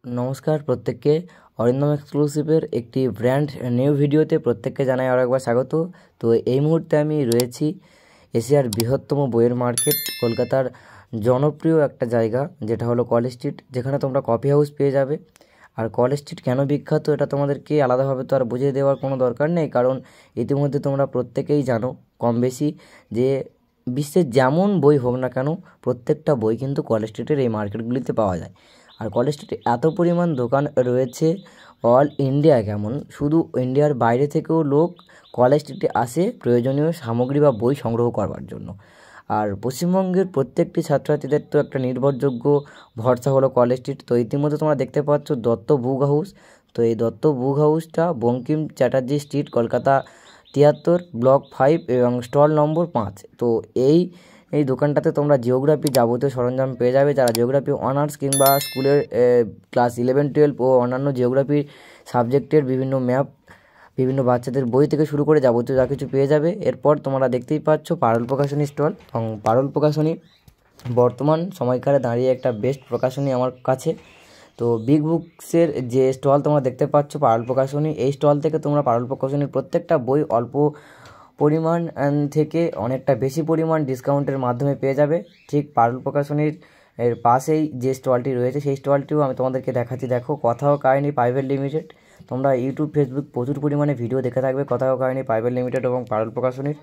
নমস্কার প্রত্যেককে। অরিন্দম এক্সক্লুসিভের একটি ব্র্যান্ড নিউ ভিডিওতে প্রত্যেককে জানাই আরও একবার স্বাগত। তো এই মুহূর্তে আমি রয়েছি এশিয়ার বৃহত্তম বইয়ের মার্কেট, কলকাতার জনপ্রিয় একটা জায়গা যেটা হলো কলেজ স্ট্রিট, যেখানে তোমরা কফি হাউস পেয়ে যাবে। আর কলেজ স্ট্রিট কেন বিখ্যাত এটা তোমাদেরকে আলাদাভাবে তো আর বুঝিয়ে দেওয়ার কোনো দরকার নেই, কারণ ইতিমধ্যে তোমরা প্রত্যেকেই জানো কম বেশি যে বিশ্বের যেমন বই হোক না কেন প্রত্যেকটা বই কিন্তু কলেজ স্ট্রিটের এই মার্কেটগুলিতে পাওয়া যায়। আর কলেজ স্ট্রিটে এত পরিমাণ দোকান রয়েছে, অল ইন্ডিয়া কেমন শুধু ইন্ডিয়ার বাইরে থেকেও লোক কলেজ স্ট্রিটে আসে প্রয়োজনীয় সামগ্রী বা বই সংগ্রহ করবার জন্য। আর পশ্চিমবঙ্গের প্রত্যেকটি ছাত্রছাত্রীদের তো একটা নির্ভরযোগ্য ভরসা হলো কলেজ স্ট্রিট। তো ইতিমধ্যে তোমরা দেখতে পাচ্ছ দত্ত বুক হাউস। তো এই দত্ত বুক হাউসটা বঙ্কিম চ্যাটার্জি স্ট্রিট, কলকাতা 73, ব্লক 5 এবং স্টল নম্বর 5। তো এই দোকানটাতে তোমরা জিওগ্রাফি যাবতীয় সরঞ্জাম পেয়ে যাবে। যারা জিওগ্রাফি অনার্স কিংবা স্কুলের ক্লাস 11, 12 ও অন্যান্য জিওগ্রাফির সাবজেক্টের বিভিন্ন ম্যাপ, বিভিন্ন বাচ্চাদের বই থেকে শুরু করে যাবতীয় যা কিছু পেয়ে যাবে। এরপর তোমরা দেখতেই পাচ্ছ পারুল প্রকাশনী স্টল, এবং পারুল প্রকাশনী বর্তমান সময়কালে দাঁড়িয়ে একটা বেস্ট প্রকাশনী আমার কাছে। তো বিগ বুকসের যে স্টল তোমরা দেখতে পাচ্ছ পারুল প্রকাশনী, এই স্টল থেকে তোমরা পারুল প্রকাশনীর প্রত্যেকটা বই অল্প পরিমাণ থেকে অনেকটা বেশি পরিমাণ ডিসকাউন্টের মাধ্যমে পেয়ে যাবে। ঠিক পারুল প্রকাশনীর এর পাশেই যে স্টলটি রয়েছে সেই স্টলটিও আমি তোমাদেরকে দেখাচ্ছি। দেখো, কথাও কাহিনী প্রাইভেট লিমিটেড। তোমরা ইউটিউব, ফেসবুক প্রচুর পরিমাণে ভিডিও দেখে থাকবে কথাও কাহিনী প্রাইভেট লিমিটেড এবং পারুল প্রকাশনীর।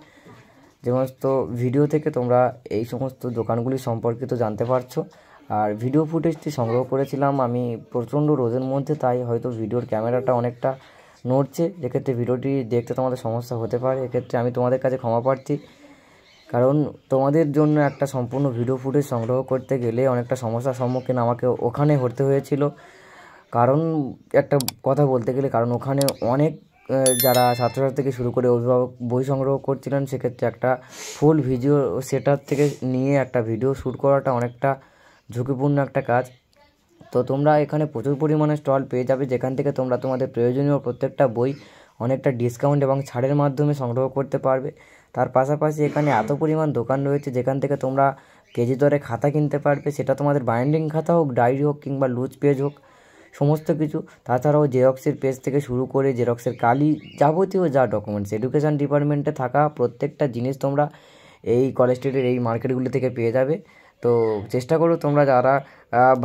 যে সমস্ত ভিডিও থেকে তোমরা এই সমস্ত দোকানগুলি সম্পর্কিত জানতে পারছো। আর ভিডিও ফুটেজটি সংগ্রহ করেছিলাম আমি প্রচণ্ড রোদের মধ্যে, তাই হয়তো ভিডিওর ক্যামেরাটা অনেকটা নড়ছে, যেক্ষেত্রে ভিডিওটি দেখতে তোমাদের সমস্যা হতে পারে। এক্ষেত্রে আমি তোমাদের কাছে ক্ষমা প্রার্থী, কারণ তোমাদের জন্য একটা সম্পূর্ণ ভিডিও ফুটেজ সংগ্রহ করতে গেলে অনেকটা সমস্যার সম্মুখীন আমাকে ওখানে হতে হয়েছিল। কারণ একটা কথা বলতে গেলে, কারণ ওখানে অনেক যারা ছাত্রছাত্রী থেকে শুরু করে অভিভাবক বই সংগ্রহ করছিলেন, সেক্ষেত্রে একটা ফুল ভিডিও সেটআপ থেকে নিয়ে একটা ভিডিও শ্যুট করাটা অনেকটা ঝুঁকিপূর্ণ একটা কাজ। তো তোমরা এখানে প্রচুর পরিমাণে স্টল পেয়ে যাবে, যেখান থেকে তোমরা তোমাদের প্রয়োজনীয় প্রত্যেকটা বই অনেকটা ডিসকাউন্ট এবং ছাড়ের মাধ্যমে সংগ্রহ করতে পারবে। তার পাশাপাশি এখানে এত পরিমাণ দোকান রয়েছে যেখান থেকে তোমরা কেজি দরে খাতা কিনতে পারবে, সেটা তোমাদের বাইন্ডিং খাতা হোক, ডায়েরি হোক কিংবা লুজ পেজ হোক, সমস্ত কিছু। তাছাড়াও জেরক্সের পেজ থেকে শুরু করে জেরক্সের কালি, যাবতীয় যা ডকুমেন্টস এডুকেশান ডিপার্টমেন্টে থাকা প্রত্যেকটা জিনিস তোমরা এই কলেজ স্ট্রিটের এই মার্কেটগুলি থেকে পেয়ে যাবে। তো চেষ্টা করো তোমরা যারা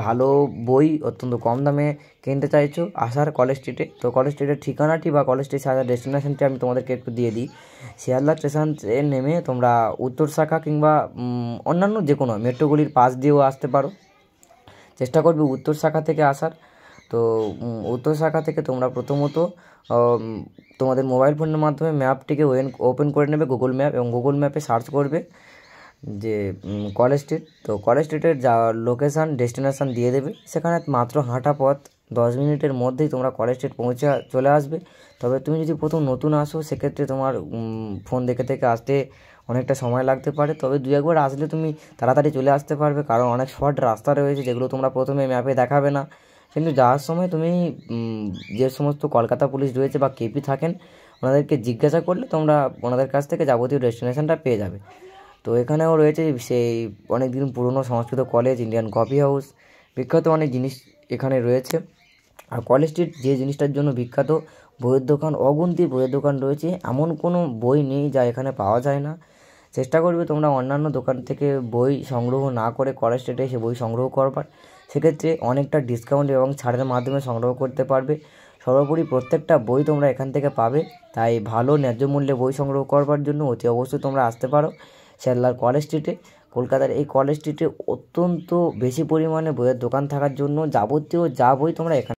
ভালো বই অত্যন্ত কম দামে কিনতে চাইছো আসার কলেজ স্ট্রিটে। তো কলেজ স্ট্রিটের ঠিকানাটি বা কলেজ স্ট্রিট আসার ডেস্টিনেশনটি আমি তোমাদেরকে একটু দিয়ে দিই। শিয়ালদা স্টেশন নেমে তোমরা উত্তর শাখা কিংবা অন্যান্য যে কোনো মেট্রোগুলির পাশ দিয়েও আসতে পারো। চেষ্টা করবে উত্তর শাখা থেকে আসার। তো উত্তর শাখা থেকে তোমরা প্রথমত তোমাদের মোবাইল ফোনের মাধ্যমে ম্যাপটিকে ওপেন করে নেবে, গুগল ম্যাপ, এবং গুগল ম্যাপে সার্চ করবে যে কলেজ স্ট্রিট। তো কলেজ স্ট্রিটের যা লোকেশান ডেস্টিনেশান দিয়ে দেবে, সেখানে মাত্র হাঁটা পথ 10 মিনিটের মধ্যেই তোমরা কলেজ স্ট্রিট চলে আসবে। তবে তুমি যদি প্রথম নতুন আসো, সেক্ষেত্রে তোমার ফোন দেখে আসতে অনেকটা সময় লাগতে পারে। তবে 2-1বার আসলে তুমি তাড়াতাড়ি চলে আসতে পারবে, কারণ অনেক শর্ট রাস্তা রয়েছে যেগুলো তোমরা প্রথমে ম্যাপে দেখাবে না। কিন্তু যাওয়ার সময় তুমি যে সমস্ত কলকাতা পুলিশ রয়েছে বা কেপি থাকেন, ওনাদেরকে জিজ্ঞাসা করলে তোমরা ওনাদের কাছ থেকে যাবতীয় ডেস্টিনেশনটা পেয়ে যাবে। তো এখানেও রয়েছে সেই অনেক দিন পুরনো সংস্কৃত কলেজ, ইন্ডিয়ান কফি হাউস, বিখ্যাত অনেক জিনিস এখানে রয়েছে। আর কলেজ স্ট্রিট যে জিনিসটার জন্য বিখ্যাত, বইয়ের দোকান, অগুন্তি বইয়ের দোকান রয়েছে, এমন কোনো বই নেই যা এখানে পাওয়া যায় না। চেষ্টা করবে তোমরা অন্যান্য দোকান থেকে বই সংগ্রহ না করে কলেজ স্ট্রিটে এসে বই সংগ্রহ করবার, সেক্ষেত্রে অনেকটা ডিসকাউন্ট এবং ছাড়ের মাধ্যমে সংগ্রহ করতে পারবে। সর্বোপরি প্রত্যেকটা বই তোমরা এখান থেকে পাবে, তাই ভালো ন্যায্য মূল্যে বই সংগ্রহ করবার জন্য অতি অবশ্যই তোমরা আসতে পারো শিয়ালদার কলেজ স্ট্রিটে। কলকাতার এই কলেজ স্ট্রিটে অত্যন্ত বেশি পরিমাণে বইয়ের দোকান থাকার জন্য যাবতীয় যা বই তোমরা এখানে